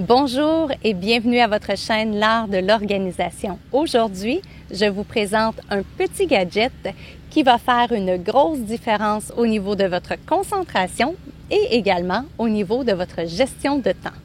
Bonjour et bienvenue à votre chaîne L'Art de l'Organisation. Aujourd'hui, je vous présente un petit gadget qui va faire une grosse différence au niveau de votre concentration et également au niveau de votre gestion de temps.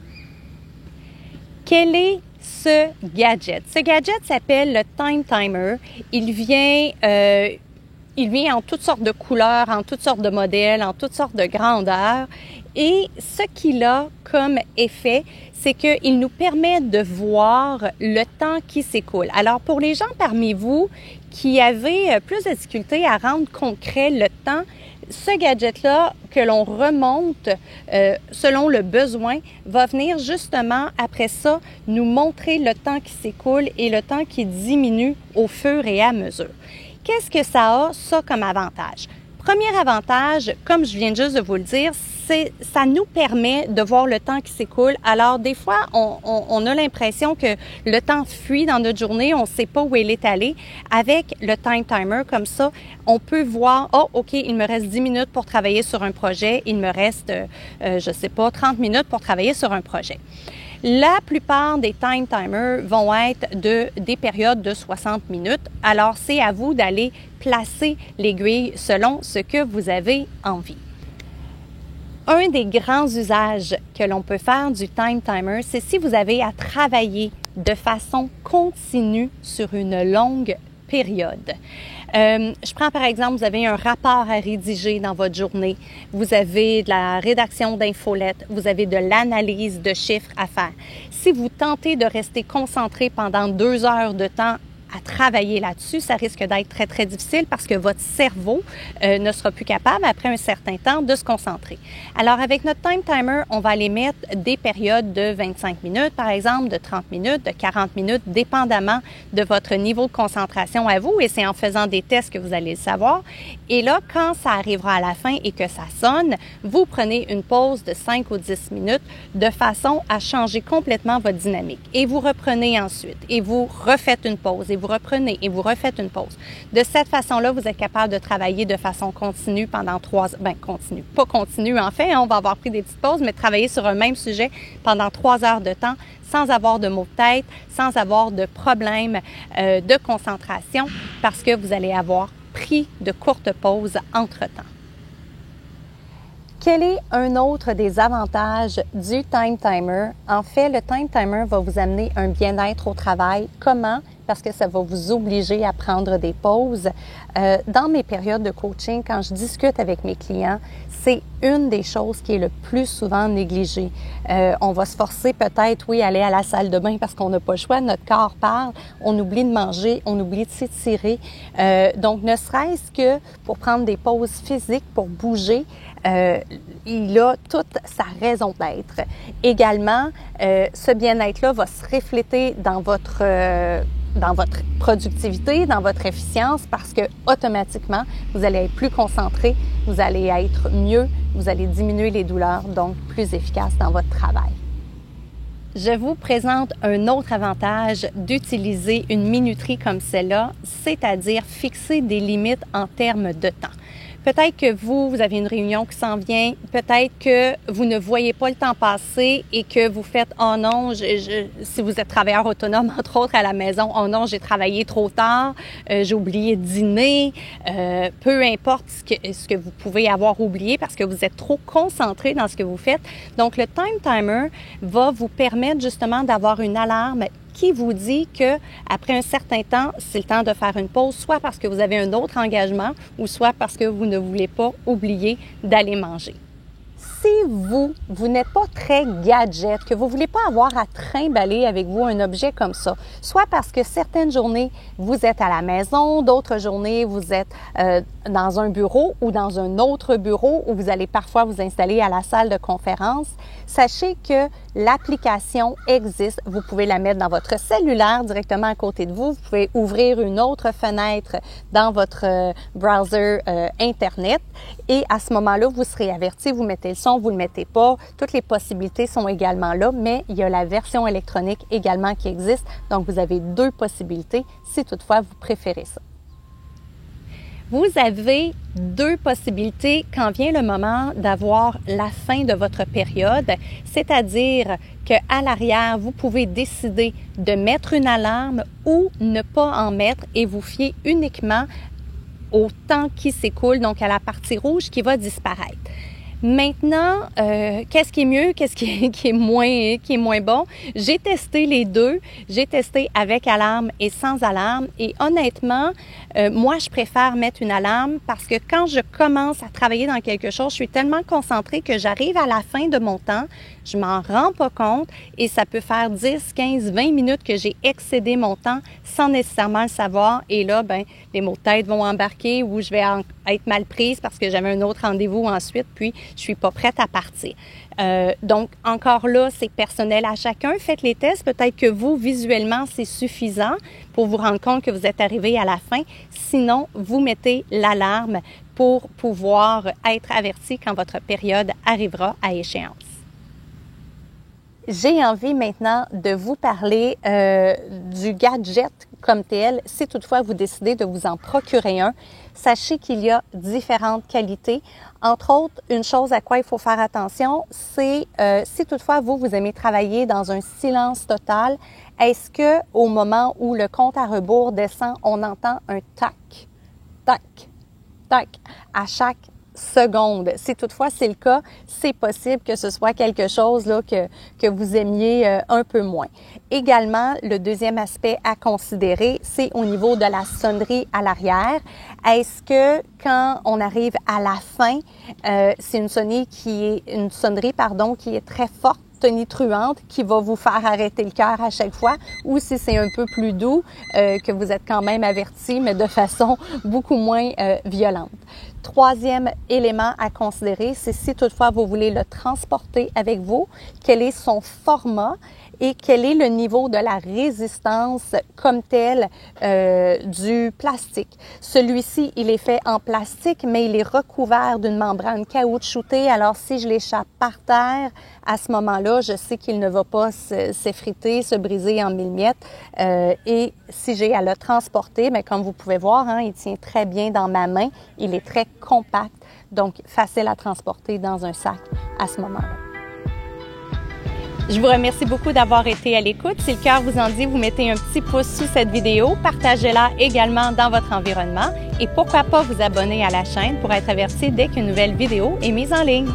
Quel est ce gadget? Ce gadget s'appelle le Time Timer. Il vient en toutes sortes de couleurs, en toutes sortes de modèles, en toutes sortes de grandeurs. Et ce qu'il a comme effet, c'est qu'il nous permet de voir le temps qui s'écoule. Alors, pour les gens parmi vous qui avaient plus de difficultés à rendre concret le temps, ce gadget-là que l'on remonte selon le besoin va venir justement après ça nous montrer le temps qui s'écoule et le temps qui diminue au fur et à mesure. Qu'est-ce que ça a, ça, comme avantage? Premier avantage, comme je viens juste de vous le dire, ça nous permet de voir le temps qui s'écoule. Alors, des fois, on a l'impression que le temps fuit dans notre journée, on ne sait pas où il est allé. Avec le Time Timer, comme ça, on peut voir, oh, OK, il me reste 10 minutes pour travailler sur un projet, il me reste, 30 minutes pour travailler sur un projet. La plupart des Time Timers vont être des périodes de 60 minutes. Alors, c'est à vous d'aller placer l'aiguille selon ce que vous avez envie. Un des grands usages que l'on peut faire du Time Timer, c'est si vous avez à travailler de façon continue sur une longue période. Je prends par exemple, vous avez un rapport à rédiger dans votre journée, vous avez de la rédaction d'infolettes, vous avez de l'analyse de chiffres à faire. Si vous tentez de rester concentré pendant 2 heures de temps à travailler là-dessus, ça risque d'être très, très difficile parce que votre cerveau ne sera plus capable, après un certain temps, de se concentrer. Alors, avec notre Time Timer, on va aller mettre des périodes de 25 minutes, par exemple, de 30 minutes, de 40 minutes, dépendamment de votre niveau de concentration à vous. Et c'est en faisant des tests que vous allez le savoir. Et là, quand ça arrivera à la fin et que ça sonne, vous prenez une pause de 5 ou 10 minutes de façon à changer complètement votre dynamique. Et vous reprenez ensuite. Et vous refaites une pause. Et vous reprenez et vous refaites une pause. De cette façon-là, vous êtes capable de travailler de façon continue pendant 3 heures. Pas continue en fait, on va avoir pris des petites pauses, mais travailler sur un même sujet pendant 3 heures de temps sans avoir de maux de tête, sans avoir de problèmes de concentration parce que vous allez avoir pris de courtes pauses entre-temps. Quel est un autre des avantages du Time Timer? En fait, le Time Timer va vous amener un bien-être au travail. Comment? Parce que ça va vous obliger à prendre des pauses. Dans mes périodes de coaching, quand je discute avec mes clients, c'est une des choses qui est le plus souvent négligée. On va se forcer peut-être, oui, à aller à la salle de bain parce qu'on n'a pas le choix, notre corps parle, on oublie de manger, on oublie de s'étirer. Donc, ne serait-ce que pour prendre des pauses physiques, pour bouger, il a toute sa raison d'être. Également, ce bien-être-là va se refléter dans votre productivité, dans votre efficience, parce que automatiquement, vous allez être plus concentré, vous allez être mieux, vous allez diminuer les douleurs, donc plus efficace dans votre travail. Je vous présente un autre avantage d'utiliser une minuterie comme celle-là, c'est-à-dire fixer des limites en termes de temps. Peut-être que vous avez une réunion qui s'en vient, peut-être que vous ne voyez pas le temps passer et que vous faites « Oh non, si vous êtes travailleur autonome, entre autres, à la maison, « Oh non, j'ai travaillé trop tard, j'ai oublié de dîner », peu importe ce que vous pouvez avoir oublié parce que vous êtes trop concentré dans ce que vous faites. Donc, le Time Timer va vous permettre justement d'avoir une alarme qui vous dit que après un certain temps, c'est le temps de faire une pause, soit parce que vous avez un autre engagement ou soit parce que vous ne voulez pas oublier d'aller manger. Si vous n'êtes pas très gadget, que vous ne voulez pas avoir à trimballer avec vous un objet comme ça, soit parce que certaines journées, vous êtes à la maison, d'autres journées, vous êtes dans un bureau ou dans un autre bureau où vous allez parfois vous installer à la salle de conférence, sachez que l'application existe. Vous pouvez la mettre dans votre cellulaire directement à côté de vous. Vous pouvez ouvrir une autre fenêtre dans votre browser Internet et à ce moment-là, vous serez averti, vous mettez le son, vous le mettez pas. Toutes les possibilités sont également là, mais il y a la version électronique également qui existe. Donc, vous avez 2 possibilités si toutefois vous préférez ça. Vous avez deux possibilités quand vient le moment d'avoir la fin de votre période, c'est-à-dire qu'à l'arrière, vous pouvez décider de mettre une alarme ou ne pas en mettre et vous fier uniquement au temps qui s'écoule, donc à la partie rouge qui va disparaître. Maintenant, qu'est-ce qui est mieux, qu'est-ce qui est moins bon? J'ai testé les deux. J'ai testé avec alarme et sans alarme. Et honnêtement, moi, je préfère mettre une alarme parce que quand je commence à travailler dans quelque chose, je suis tellement concentrée que j'arrive à la fin de mon temps, je m'en rends pas compte et ça peut faire 10, 15, 20 minutes que j'ai excédé mon temps sans nécessairement le savoir. Et là, les maux de tête vont embarquer ou je vais être mal prise parce que j'avais un autre rendez-vous ensuite, puis je suis pas prête à partir. Donc, encore là, c'est personnel à chacun. Faites les tests. Peut-être que vous, visuellement, c'est suffisant pour vous rendre compte que vous êtes arrivé à la fin. Sinon, vous mettez l'alarme pour pouvoir être averti quand votre période arrivera à échéance. J'ai envie maintenant de vous parler du gadget comme tel. Si toutefois vous décidez de vous en procurer un, sachez qu'il y a différentes qualités. Entre autres, une chose à quoi il faut faire attention, c'est si toutefois vous aimez travailler dans un silence total, est-ce que au moment où le compte à rebours descend, on entend un tac, tac, tac à chaque secondes. Si toutefois c'est le cas, c'est possible que ce soit quelque chose là que vous aimiez un peu moins. Également, le deuxième aspect à considérer, c'est au niveau de la sonnerie à l'arrière. Est-ce que quand on arrive à la fin, c'est une sonnerie qui est très forte, tonitruante, qui va vous faire arrêter le cœur à chaque fois, ou si c'est un peu plus doux, que vous êtes quand même averti, mais de façon beaucoup moins violente. Troisième élément à considérer, c'est si toutefois vous voulez le transporter avec vous, quel est son format et quel est le niveau de la résistance comme tel du plastique. Celui-ci, il est fait en plastique, mais il est recouvert d'une membrane caoutchoutée. Alors, si je l'échappe par terre, à ce moment-là, je sais qu'il ne va pas s'effriter, se briser en mille miettes. Et si j'ai à le transporter, mais comme vous pouvez voir, il tient très bien dans ma main. Il est très compact, donc facile à transporter dans un sac à ce moment-là. Je vous remercie beaucoup d'avoir été à l'écoute. Si le cœur vous en dit, vous mettez un petit pouce sous cette vidéo, partagez-la également dans votre environnement et pourquoi pas vous abonner à la chaîne pour être averti dès qu'une nouvelle vidéo est mise en ligne.